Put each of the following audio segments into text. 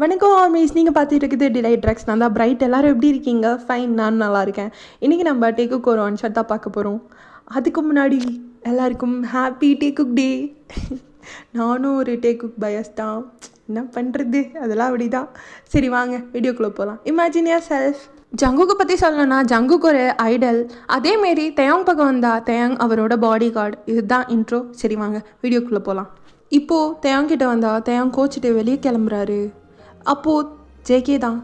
வணக்கம் ஆர்மீஸ், நீங்கள் பார்த்துட்டு இருக்குது டிலைட் ட்ரக்ஸ். நான் தான் பிரைட். எல்லோரும் எப்படி இருக்கீங்க? ஃபைன், நான் நல்லா இருக்கேன். இன்றைக்கி நம்ம டேக்குக்கு ஒரு ஒன் ஷாட் தான் பார்க்க போகிறோம். அதுக்கு முன்னாடி எல்லாருக்கும் ஹாப்பி டேக்குக் டே. நானும் ஒரு டேக்குக் பயஸ் தான், என்ன பண்ணுறது, அதெல்லாம் அப்படி தான். சரி வாங்க வீடியோக்குள்ளே போகலாம். Imagine your self. ஜங்குக்கு பற்றி சொல்லணும்னா ஜங்குக்கு ஒரு ஐடல். அதேமாரி தேயாங் பக்கம் வந்தால் தேயாங் அவரோட பாடி கார்டு. இதுதான் இன்ட்ரோ. சரி வாங்க வீடியோக்குள்ளே போகலாம். இப்போது தேயாங்கிட்ட வந்தால் தேயாங் கோச்சிட்டு வெளியே கிளம்புறாரு. அப்போது ஜேகே தான்,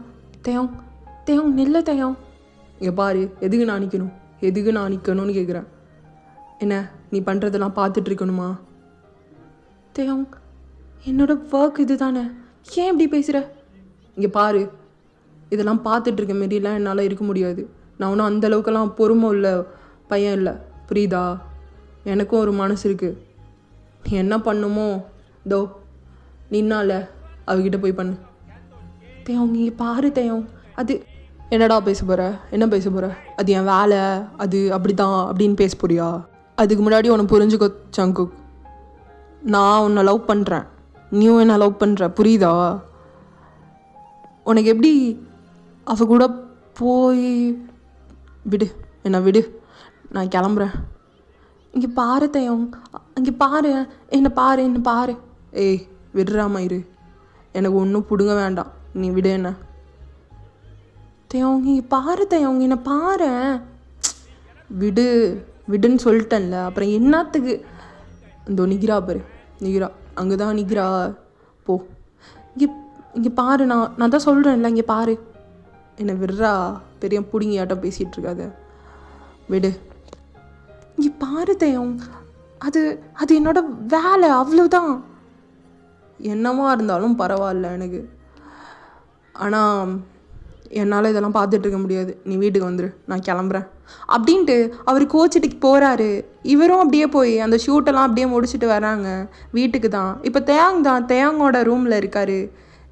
தேயாங் தேயாங் நில்ல தேயாங், இங்கே பாரு, எதுக்கு நான் நிற்கணும்னு கேட்குறேன். என்ன நீ பண்ணுறதெல்லாம் பார்த்துட்ருக்கணுமா? தேயாங், என்னோட ஒர்க் இது தானே, ஏன் இப்படி பேசுகிற? இங்கே பாரு, இதெல்லாம் பார்த்துட்ருக்க மாரிலாம் என்னால் இருக்க முடியாது. நான் ஒன்றும் அந்தளவுக்கெல்லாம் பொறுமை உள்ள பையன் இல்லை, புரியுதா? எனக்கும் ஒரு மனசு இருக்குது. நீ என்ன பண்ணுமோ தோ நின்னால அவகிட்ட போய் பண்ணு. தேயாங் இங்கே பாரு தேயாங், அது என்னடா பேச போகிற, என்ன பேச போகிற? அது என் வேலை, அது அப்படி தான் அப்படின்னு பேச போறியா? அதுக்கு முன்னாடி உன்னை புரிஞ்சுக்கோ ஜங்குக், நான் உன்னை லவ் பண்ணுறேன், நீயும் என்ன லவ் பண்ணுற, புரியுதா? உனக்கு எப்படி அவ கூட போய் விடு, என்னை விடு, நான் கிளம்புறேன். இங்கே பாரு தேயாங், இங்கே பாரு, என்னை பாரு. ஏய் விடுறாம இரு, எனக்கு ஒன்றும் பிடுங்க வேண்டாம், நீ விடு என்ன. தேயாங் இங்கே பாரு தேயாங், என்னை பாரு. விடுன்னு சொல்லிட்டேன்ல, அப்புறம் என்னத்துக்கு? இந்த நிற்கிறா பாரு, நிற்கிறா, அங்கே தான் நிற்கிறா, போ. இங்கே பாரு, நான் தான் சொல்கிறேன்ல, இங்கே பாரு, என்னை விடுறா, பெரிய பிடுங்கியாட்டம் பேசிகிட்டு இருக்காத, விடு. இங்கே பாரு தேயாங், அது என்னோட வேலை, அவ்வளோதான். என்னவா இருந்தாலும் பரவாயில்ல எனக்கு, ஆனால் என்னால் இதெல்லாம் பார்த்துட்ருக்க முடியாது, நீ வீட்டுக்கு வந்துடு, நான் கிளம்புறேன் அப்படின்ட்டு அவர் கோச்சிட்டு போகிறாரு. இவரும் அப்படியே போய் அந்த ஷூட்டெல்லாம் அப்படியே முடிச்சுட்டு வராங்க வீட்டுக்கு தான். இப்போ தேயாங்கோட ரூமில் இருக்கார்.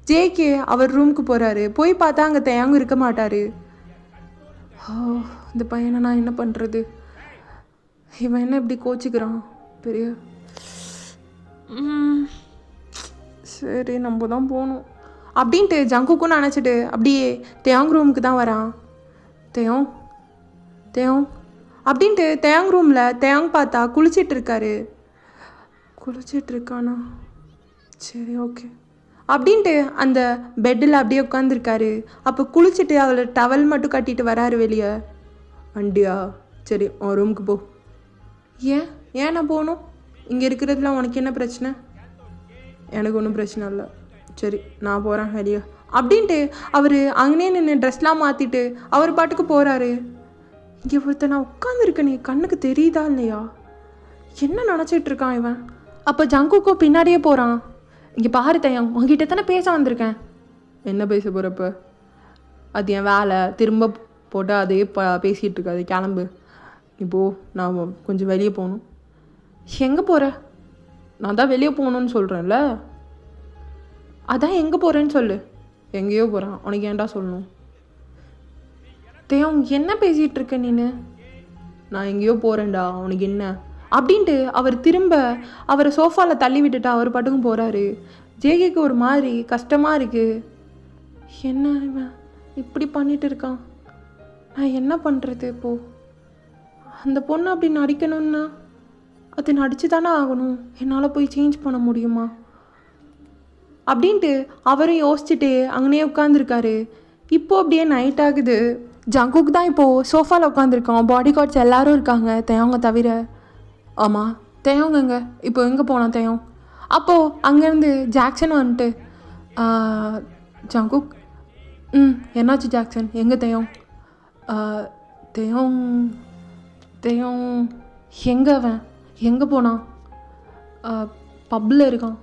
ஜேகே அவர் ரூமுக்கு போகிறாரு. போய் பார்த்தா அங்கே தேயாங் இருக்க மாட்டார். இந்த பையனை நான் என்ன பண்ணுறது? இவன் என்ன இப்படி கோச்சிக்கிறான் பெரிய. சரி நம்ம தான் போகணும் அப்படின்ட்டு ஜங்குக்கும் நினச்சிட்டு அப்படியே தேயாங் ரூமுக்கு தான் வரான். தேயாங் அப்படின்ட்டு தேயாங் ரூமில் தேயாங் பார்த்தா குளிச்சிட்டு இருக்கானா? சரி ஓகே அப்படின்ட்டு அந்த பெட்டில் அப்படியே உட்காந்துருக்காரு. அப்போ குளிச்சுட்டு அவளை டவல் மட்டும் கட்டிட்டு வராரு வெளியே. வண்டியா? சரி உன் ரூமுக்கு போ. ஏன் நான் போகணும்? இங்கே இருக்கிறதுல உனக்கு என்ன பிரச்சனை? எனக்கு ஒன்றும் பிரச்சனை இல்லை, சரி நான் போகிறேன் வெளியே அப்படின்ட்டு அவர் அங்கேயே நின்று ட்ரெஸ்லாம் மாற்றிட்டு அவர் பாட்டுக்கு போகிறாரு. இங்கே ஒருத்தர் நான் உட்காந்துருக்கேன், நீ கண்ணுக்கு தெரியுதா இல்லையா? என்ன நினச்சிட்டு இருக்கான் இவன்? அப்போ ஜங்குக்கோ பின்னாடியே போகிறான். இங்கே பாரு தேயாங், உங்ககிட்ட தானே பேச வந்திருக்கேன். என்ன பேச போகிறப்ப? அது என் வேலை, திரும்ப போட்டு அதையே பேசிகிட்டு இருக்காது, கிளம்பு. இப்போது நான் கொஞ்சம் வெளியே போகணும். எங்கே போகிற? நான் தான் வெளியே போகணுன்னு சொல்கிறேன்ல, அதான் எங்கே போகிறேன்னு சொல்லு. எங்கேயோ போகிறான், உனக்கு ஏன்டா சொல்லணும்? தேயாங் என்ன பேசிகிட்டு இருக்க நீனு? நான் எங்கேயோ போகிறேன்டா, உனக்கு என்ன அப்படின்ட்டு அவர் திரும்ப அவரை சோஃபாவில் தள்ளி விட்டுட்டா அவர் பாட்டுக்கும் போகிறாரு. ஜேகேக்கு ஒரு மாதிரி கஷ்டமாக இருக்குது. என்ன இவன் இப்படி பண்ணிட்டு இருக்கான், நான் என்ன பண்ணுறது இப்போது? அந்த பொண்ணு அப்படி நடிக்கணும்னா அது நடிச்சு தானே ஆகணும், என்னால் போய் சேஞ்ச் பண்ண முடியுமா அப்படின்ட்டு அவரும் யோசிச்சுட்டு அங்கனே உட்காந்துருக்காரு. இப்போது அப்படியே நைட் ஆகுது. ஜங்குக் தான் இப்போது சோஃபாவில் உட்காந்துருக்கான். பாடி கார்ட்ஸ் எல்லோரும் இருக்காங்க தேயாங்க தவிர. ஆமாம் தேயாங்கங்க இப்போ எங்கே போனான் தேயாங்? அப்போது அங்கேருந்து ஜாக்சன் வந்துட்டு, ஜங்குக் என்னாச்சு ஜாக்சன், எங்கே தேயாங்? தேயாங் எங்கே அவன், எங்கே போனான்? பப்பில் இருக்கான்.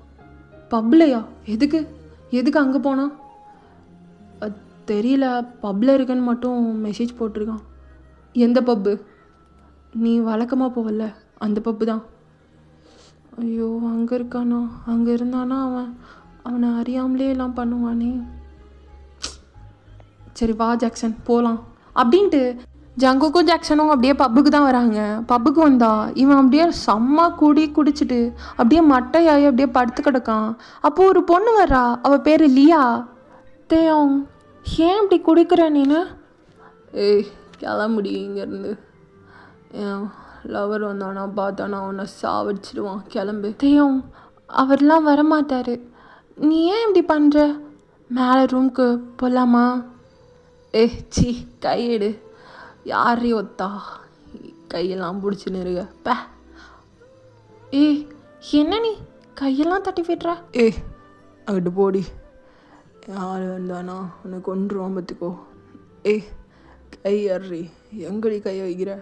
பப்லையா? எதுக்கு அங்கே போனான்? தெரியல, பப்பில் இருக்குன்னு மட்டும் மெசேஜ் போட்டிருக்கான். எந்த பப்பு? நீ வழக்கமாக போவல அந்த பப்பு தான். ஐயோ அங்கே இருக்கானா? அங்கே இருந்தானா அவனை அறியாமலே எல்லாம் பண்ணுவானே. சரி வா ஜாக்சன் போகலாம் அப்படின்ட்டு ஜங்குக்கும் ஜாக்சனும் அப்படியே பப்புக்கு தான் வராங்க. பப்புக்கு வந்தா இவன் அப்படியே செம்ம குடிச்சிட்டு அப்படியே மட்டையாகி அப்படியே படுத்து கிடக்கான். அப்போது ஒரு பொண்ணு வர்றா, அவள் பேர் லியா. தேவம் ஏன் இப்படி குடிக்கிற நீனு? ஏய் கிளம்புடி இங்கேருந்து. என் லவர் வந்தானா பார்த்தானா உன்னை சாவடிச்சிடுவான். கிளம்பு. தேவம் அவர்லாம் வரமாட்டார். நீ ஏன் இப்படி பண்ணுற? மேலே ரூம்க்கு போகலாமா? சி கையெடு. யாரையும் ஒத்தா கையெல்லாம் பிடிச்சின்னு இருக்க பே. ஏய் என்ன நீ கையெல்லாம் தட்டி விடுற? அங்கிட்டு போடி. யார் வந்தானா உன்னை கொன்றுவான் பார்த்துக்கோ. கை ஏறி எங்கடி கையை வைக்கிற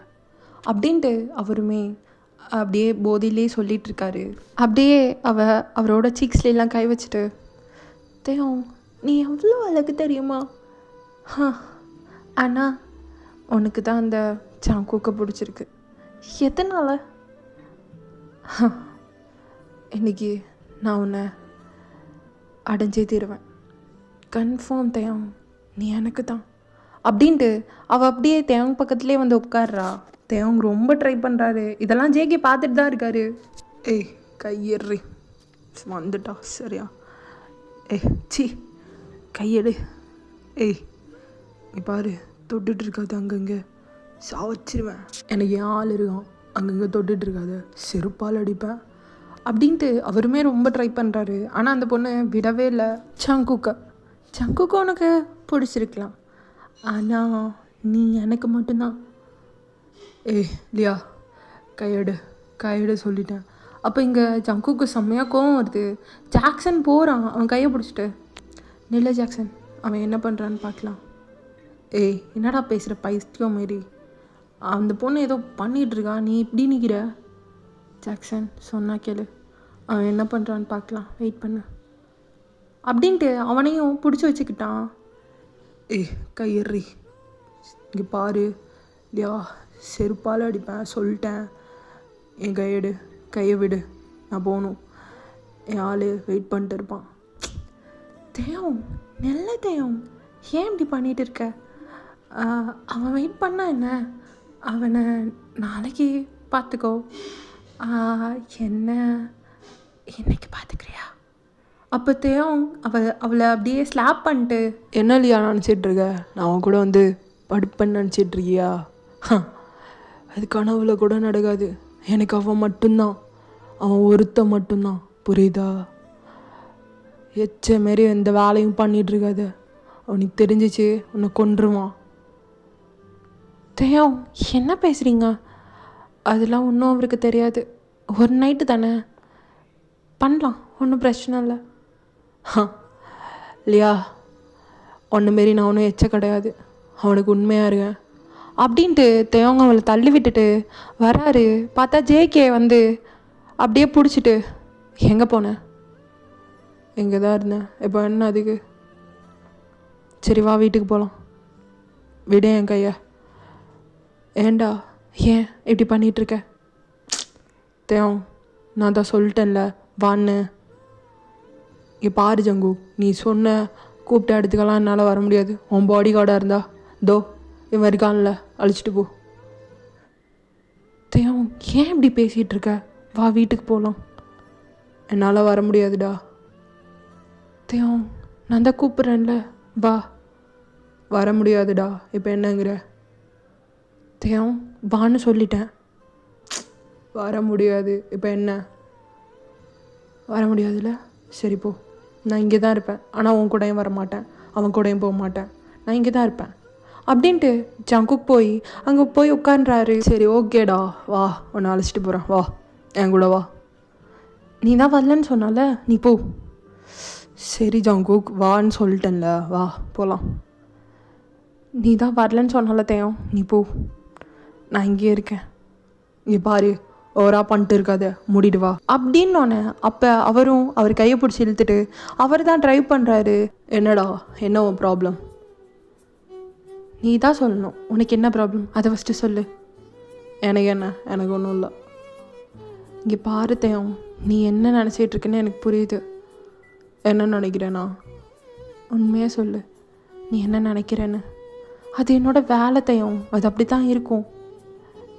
அப்படின்ட்டு அவருமே அப்படியே போதையிலே சொல்லிகிட்ருக்காரு. அப்படியே அவரோட சீக்ஸ்லாம் கை வச்சுட்டு, தேவம் நீ எவ்வளோ அழகு தெரியுமா? ஆனால் உனக்கு தான் அந்த ஜங்குக்கை பிடிச்சிருக்கு. எதனால்? இன்னைக்கு நான் உன்னை அடைஞ்சே தீருவேன். கன்ஃபார்ம் தேவம் நீ எனக்கு தான் அப்படின்ட்டு அவள் அப்படியே தேவங்க பக்கத்துலேயே வந்து உட்கார்றா. தேவங்க ரொம்ப ட்ரை பண்ணுறாரு. இதெல்லாம் ஜேகே பார்த்துட்டு தான் இருக்காரு. கையேறி வந்துட்டா சரியா? சி கையெடு. நீ பாரு தொட்டுட்டு இருக்காது அங்கங்கே சாவச்சிருவேன். எனக்கு ஏன் ஆள் இருக்கான் அங்கங்கே தொட்டுட்டு இருக்காது செருப்பால் அடிப்பேன் அப்படின்ட்டு அவருமே ரொம்ப ட்ரை பண்ணுறாரு. ஆனால் அந்த பொண்ணு விடவே இல்லை. ஜங்குக்கை உனக்கு பிடிச்சிருக்கலாம், ஆனால் நீ எனக்கு மட்டும்தான். லியா கையெடு சொல்லிட்டேன். அப்போ இங்கே ஜங்குக்கு செம்மையாக கோவம் வருது. ஜாக்சன் போகிறான் அவன் கையை பிடிச்சிட்டு. நில்ல ஜாக்சன், அவன் என்ன பண்ணுறான்னு பார்க்கலாம். என்னடா பேசுகிற பைத்தியம் மாரி? அந்த பொண்ணு ஏதோ பண்ணிகிட்ருக்கா, நீ இப்படி நிற்கிற? ஜாக்சன் சொன்னா கேளு, அவன் என்ன பண்ணுறான்னு பார்க்கலாம், வெயிட் பண்ணு அப்படின்ட்டு அவனையும் பிடிச்சி வச்சுக்கிட்டான். கையேறி இங்கே பாரு இல்லையா, செருப்பால் அடிப்பேன் சொல்லிட்டேன். என் கையை விடு, நான் போகணும். என் ஆள் வெயிட் பண்ணிட்டு இருப்பான். தேவம் நல்ல தேவம், ஏன் இப்படி பண்ணிகிட்டு இருக்க? அவன் வெயிட் பண்ணா என்ன, அவனை நாளைக்கு பார்த்துக்கோ. என்ன இன்னைக்கு பார்த்துக்கிறியா? அப்போ தேவம் அவளை அப்படியே ஸ்லாப் பண்ணிட்டு, என்ன இல்லையா நினச்சிட்ருக்க? நான் அவன் கூட வந்து படுப்பேன்னு நினச்சிட்ருக்கியா? அது கனவுல கூட நடக்காது. எனக்கு அவன் மட்டும்தான், அவன் ஒருத்த மட்டும்தான், புரியுதா? எச்ச மாரி எந்த வேலையும் பண்ணிகிட்ருக்காது. அவனுக்கு தெரிஞ்சிச்சு உன்னை கொன்றுவான். தேவம் என்ன பேசுகிறீங்க? அதெல்லாம் ஒன்றும் அவருக்கு தெரியாது. ஒரு நைட்டு தானே பண்ணலாம், ஒன்றும் பிரச்சனை இல்லை. இல்லையா, ஒன்று மாரி நான் ஒன்றும் எச்ச கிடையாது, அவனுக்கு உண்மையாக இருக்கேன் அப்படின்ட்டு தேவங்க அவளை தள்ளி விட்டுட்டு வராரு. பார்த்தா ஜேகே வந்து அப்படியே பிடிச்சிட்டு, எங்கே போனேன்? எங்கே தான் இருந்தேன், இப்போ என்ன அதுக்கு? சரி வா வீட்டுக்கு போகலாம். விட என் கையை. ஏண்டா ஏன் இப்படி பண்ணிகிட்ருக்க? தேவம் நான் தான் சொல்லிட்டேன்ல வான்னு. இங்கே பாரு ஜங்கு, நீ சொன்ன கூப்பிட்ட இடத்துக்கெல்லாம் என்னால் வர முடியாது. உன் பாடி கார்டாக இருந்தா தோ இவன் இருக்கான்ல, அழிச்சிட்டு போ. தேவம் ஏன் இப்படி பேசிகிட்டு இருக்க? வா வீட்டுக்கு போகலாம். என்னால் வர முடியாதுடா. தேவம் நான் தான் கூப்பிட்றேன்ல, வா. வர முடியாதுடா. இப்போ என்னங்கிற? தேவம் வான்னு சொல்லிட்டேன். வர முடியாது. இப்போ என்ன? வர முடியாதுல்ல, சரி போ. நான் இங்கே தான் இருப்பேன், ஆனால் உன் கூடயும் வர மாட்டேன், அவன் கூடயும் போக மாட்டேன், நான் இங்கே தான் இருப்பேன் அப்படின்ட்டு ஜங்குக் போய் அங்கே போய் உட்கார்றாரு. சரி ஓகேடா வா, உன்னை அழைச்சிட்டு போகிறேன், வா என் கூட வா. நீ தான் வரலன்னு சொன்னால, நீ போ. சரி ஜங்குக் வான்னு சொல்லிட்டேன்ல, வா போகலாம். நீ தான் வரலன்னு சொன்னால தேவம், நீ போ, நான் இங்கேயே இருக்கேன். இங்கே பாரு ஓரா பண்ணிட்டு இருக்காத, மூடிட்டு வா அப்படின்னோடனே அப்போ அவரும் அவர் கையை பிடிச்சி இழுத்துட்டு அவர் தான் ட்ரைவ் பண்ணுறாரு. என்னடா என்ன உன் ப்ராப்ளம்? நீ தான் சொல்லணும், உனக்கு என்ன ப்ராப்ளம் அதை ஃபஸ்ட்டு சொல்லு. எனக்கு ஒன்றும் இல்லை. இங்கே பாரு தேவம், நீ என்ன நினச்சிட்டு இருக்குன்னு எனக்கு புரியுது. என்ன நினைக்கிறேன்னா உண்மையாக சொல்லு, நீ என்ன நினைக்கிறேன்னு. அது என்னோடய வேலை தேவம், அது அப்படி தான் இருக்கும்.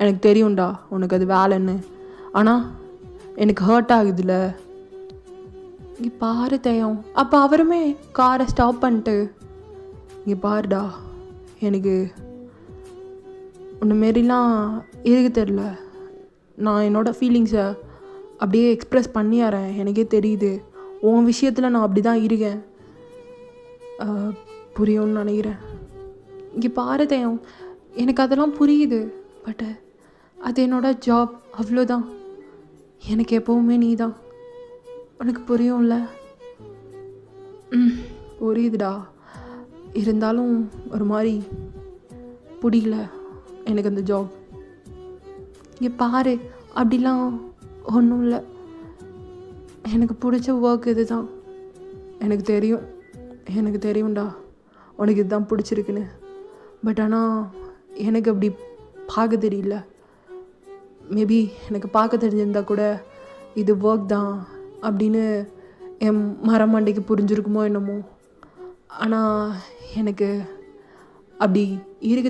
எனக்கு தெரியும்டா உனக்கு அது வேலைன்னு, ஆனால் எனக்கு ஹர்ட் ஆகுதுல்ல. இங்கே பாரு தயம். அப்போ அவருமே காரை ஸ்டாப் பண்ணிட்டு, இங்கே பாருடா, எனக்கு உன்னை மாரிலாம் இருக்க தெரில. நான் என்னோடய ஃபீலிங்ஸை அப்படியே எக்ஸ்ப்ரெஸ் பண்ணிடுறேன். எனக்கே தெரியுது உன் விஷயத்தில் நான் அப்படி தான் இருக்கேன். புரியும்னு நினைக்கிறேன். இங்கே பாரு தயம், எனக்கு அதெல்லாம் புரியுது. பட் அது என்னோடய ஜாப், அவ்வளோதான். எனக்கு எப்போவுமே நீ தான். உனக்கு புரியும்ல? புரியுதுடா. இருந்தாலும் ஒரு மாதிரி பிடிக்கல எனக்கு அந்த ஜாப். இங்கே பாரு, அப்படிலாம் ஒன்றும் இல்லை. எனக்கு பிடிச்ச ஒர்க் இது தான். எனக்கு தெரியும்டா உனக்கு இதுதான் பிடிச்சிருக்குன்னு. பட் ஆனால் எனக்கு அப்படி பார்க்க தெரியல. மேபி எனக்கு பார்க்க தெரிஞ்சிருந்தா கூட இது ஒர்க் தான் அப்படின்னு என் மரமண்டைக்கு புரிஞ்சிருக்குமோ என்னமோ. ஆனால் எனக்கு அப்படி இருக்க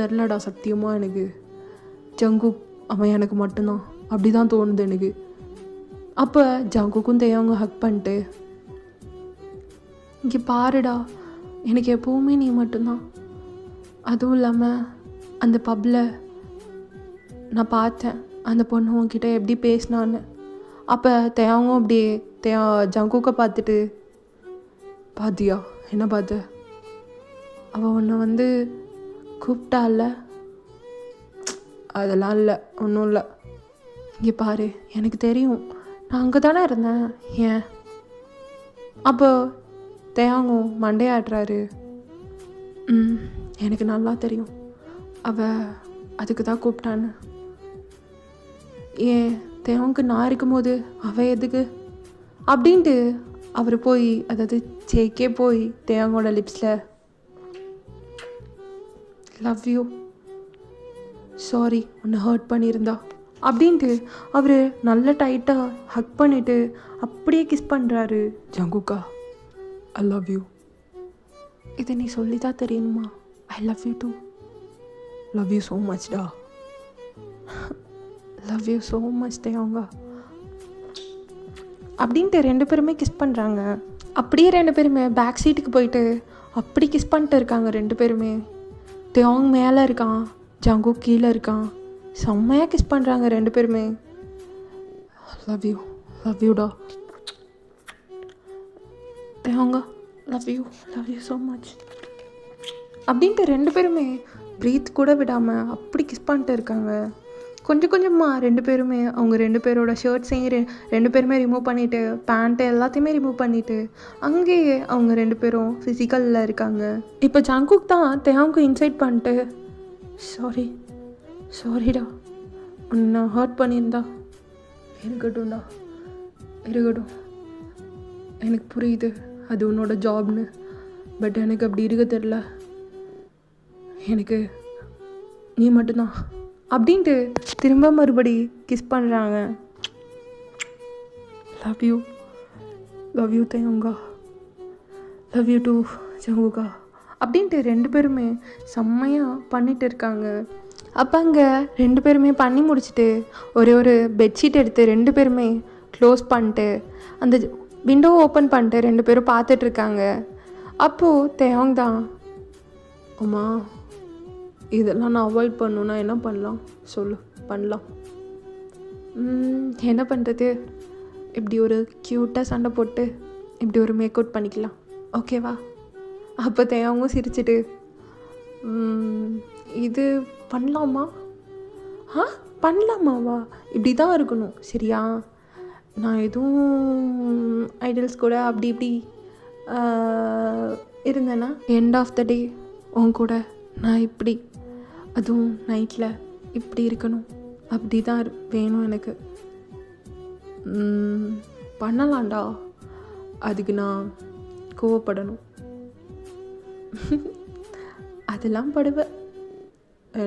தெரிலடா. சத்தியமாக எனக்கு ஜங்குக் அவன் எனக்கு மட்டும்தான். அப்படி தான் தோணுது எனக்கு. அப்போ ஜங்குக்கும் தேவங்க ஹக் பண்ணிட்டு, இங்கே பாருடா, எனக்கு எப்போவுமே நீ மட்டும்தான். அதுவும் இல்லாமல் அந்த பப்பில் நான் பார்த்தேன் அந்த பொண்ணு உன்கிட்ட எப்படி பேசினான்னு. அப்போ தேவங்க அப்படியே ஜங்குக்கை பார்த்துட்டு, பாத்தியா என்ன பார்த்த? அவள் உன்னை கூப்பிட்டால? அதெல்லாம் இல்லை, ஒன்றும் இல்லை. இங்கே பாரு, எனக்கு தெரியும், நான் அங்கே தானே இருந்தேன். ஏன்? அப்போ தேவங்க மண்டையாடுறாரு. எனக்கு நல்லா தெரியும் அவள் அதுக்கு தான் கூப்பிட்டான்னு. ஏன் தேவங்க நான் இருக்கும்போது அவள் எதுக்கு அப்படின்ட்டு அவர் போய், அதாவது ஜேக்கே போய் தேவங்கோட லிப்ஸில் லவ் யூ, சாரி உன்னை ஹர்ட் பண்ணியிருந்தா அப்படின்ட்டு அவர் நல்ல டைட்டாக ஹக் பண்ணிவிட்டு அப்படியே கிஸ் பண்ணுறாரு. ஜங்குக்கா, ஐ லவ் யூ. இதை நீ சொல்லி தான் தெரியணுமா? I love you too. Love you so மச்டா. லவ் யூ ஸோ மச் தேவங்க அப்படின்ட்டு 2 பேருமே கிஸ் பண்ணுறாங்க. அப்படியே 2 பேருமே பேக் சீட்டுக்கு போயிட்டு அப்படி கிஸ் பண்ணிட்டு இருக்காங்க 2 பேருமே. தேவங்க மேலே இருக்கான், ஜங்குக் கீழே இருக்கான். செம்மையாக கிஸ் பண்ணுறாங்க 2 பேருமே. லவ் யூடா தேவங்க, லவ் யூ ஸோ மச் அப்படின்ட்டு 2 பேருமே ப்ரீத் கூட விடாமல் அப்படி கிஸ் பண்ணிட்டு இருக்காங்க. கொஞ்சம் கொஞ்சமாக 2 பேருமே அவங்க 2 பேரோட ஷர்ட்ஸையும் 2 பேருமே ரிமூவ் பண்ணிவிட்டு, பேண்ட்டு எல்லாத்தையுமே ரிமூவ் பண்ணிவிட்டு அங்கேயே அவங்க 2 பேரும் ஃபிசிக்கலில் இருக்காங்க. இப்போ ஜங்குக் தான் தேவங்க இன்சைட் பண்ணிட்டு, சாரிடா உன்னை ஹர்ட் பண்ணியிருந்தா. இருக்கட்டும், எனக்கு புரியுது அது உன்னோட ஜாப்னு. பட் எனக்கு அப்படி இருக்க தெரில. எனக்கு நீ மட்டும்தான் அப்படின்ட்டு திரும்ப மறுபடி கிஸ் பண்ணுறாங்க. லவ் யூ தேவங்கா, லவ் யூ டூ ஜங்குக்கா அப்படின்ட்டு 2 பேருமே செம்மையாக பண்ணிட்டு இருக்காங்க. அப்போ அங்கே 2 பேருமே பண்ணி முடிச்சுட்டு ஒரு பெட்ஷீட் எடுத்து 2 பேருமே க்ளோஸ் பண்ணிட்டு அந்த விண்டோ ஓப்பன் பண்ணிட்டு 2 பேரும் பார்த்துட்ருக்காங்க. அப்போது தேவங்க தான், அம்மா இதெல்லாம் நான் அவாய்ட் பண்ணணுன்னா என்ன பண்ணலாம் சொல்லு? பண்ணலாம். என்ன பண்ணுறது? இப்படி ஒரு க்யூட்டாக சண்டை போட்டு இப்படி ஒரு மேக் அவுட் பண்ணிக்கலாம், ஓகேவா? அப்போ தேவங்க சிரிச்சிட்டு, இது பண்ணலாமா? பண்ணலாமாவா? இப்படி தான் இருக்கணும், சரியா? நான் எதுவும் ஐடல்ஸ் கூட அப்படி இப்படி இருந்தேன்னா எண்ட் ஆஃப் த டே உன் கூட நான் இப்படி, அதுவும் நைட்டில் இப்படி இருக்கணும். அப்படி தான் வேணும் எனக்கு. பண்ணலாம்டா. அதுக்கு நான் கோவப்படணும்? அதெல்லாம் படுவேன்.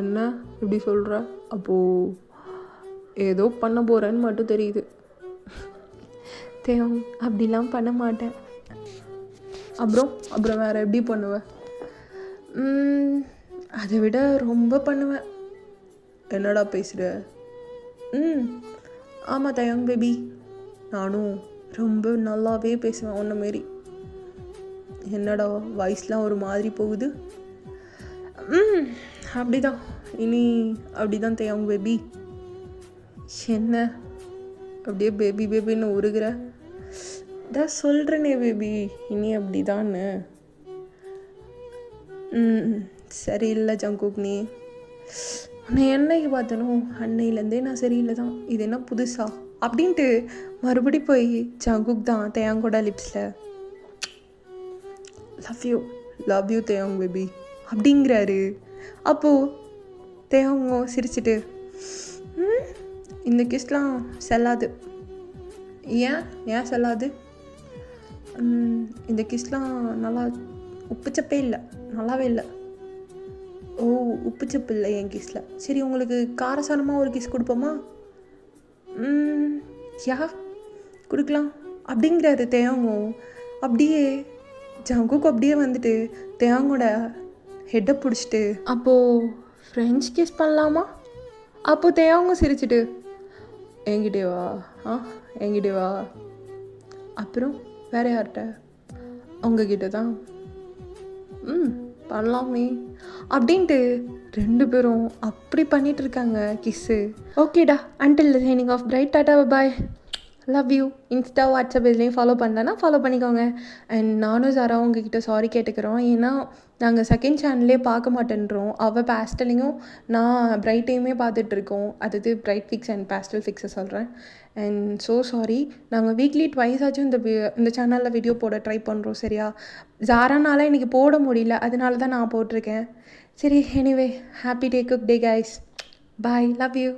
என்ன இப்படி சொல்கிற? அப்போது ஏதோ பண்ண போகிறேன்னு மட்டும் தெரியுது. தேவம் அப்படிலாம் பண்ண மாட்டேன். அப்புறம் வேறு எப்படி பண்ணுவேன்? அதை விட ரொம்ப பண்ணுவேன். என்னடா பேசுகிற? ஆமாம் தயங் பேபி, நானும் ரொம்ப நல்லாவே பேசுவேன் உன்ன மாரி. என்னடா வாய்ஸ்லாம் ஒரு மாதிரி போகுது. அப்படிதான் இனி அப்படிதான் தேவங்க பேபி. என்ன அப்படியே பேபி பேபின்னு உருகிற? தான் சொல்கிறேனே பேபி, இனி அப்படிதான்னு. சரியில்லை ஜங்குக், நீ உன்னை என்னைக்கு பார்த்தனோ அன்னையிலேருந்தே நான் சரியில்லை தான். இது என்ன புதுசா அப்படின்ட்டு மறுபடி போய் ஜங்குக் தான் தேயாங்கோட லிப்ஸில் லவ் யூ தேயாங் பேபி அப்படிங்கிறாரு. அப்போது தேயாங்கோ சிரிச்சிட்டு, இந்த கிஸ்லாம் செல்லாது. ஏன் செல்லாது? இந்த கிஸ்லாம் நல்லா உப்புச்சப்பே இல்லை, நல்லாவே இல்லை. ஓ, உப்புச்சப்பு இல்லை என் கிஸ்ல. சரி, உங்களுக்கு காரசாரமாக ஒரு கிஸ் கொடுப்போமா? கொடுக்கலாம் அப்படிங்கிறாரு தேயாங்கோ. அப்படியே ஜங்குக்கு அப்படியே வந்துட்டு தேயாங்கோட ஹெட்டை பிடிச்சிட்டு, அப்போது ஃப்ரெஞ்ச் கிஸ் பண்ணலாமா? அப்போது தேயாங்கோ சிரிச்சிட்டு, என்கிட்டே வா. அப்புறம் வேற யார்கிட்ட? உங்ககிட்ட தான். பண்ணலாமே அப்படின்ட்டு 2 பேரும் அப்படி பண்ணிட்டு இருக்காங்க கிஸ்ஸு. ஓகேடா, until the shining of bright, tata bye, love you. Insta WhatsApp இதுலேயும் ஃபாலோ பண்ணலன்னா ஃபாலோ பண்ணிக்கோங்க. அண்ட் நானும் சாரா உங்ககிட்ட சாரி கேட்டுக்கிறோம். ஏன்னா நாங்கள் செகண்ட் சேனல்லே பார்க்க மாட்டேன்றோம். அவள் பேஸ்டலையும் நான் பிரைட்டையுமே பார்த்துட்ருக்கோம். அது பிரைட் ஃபிக்ஸ் அண்ட் பேஸ்டல் ஃபிக்ஸை சொல்கிறேன். And so sorry. நாங்கள் வீக்லி ட்வைஸ் ஆச்சும் இந்த சேனலில் வீடியோ போட ட்ரை பண்ணுறோம். சரியா? ஜாரானால இன்றைக்கி போட முடியல, அதனால தான் நான் போட்டிருக்கேன். சரி, anyway happy take day guys. Bye, love you.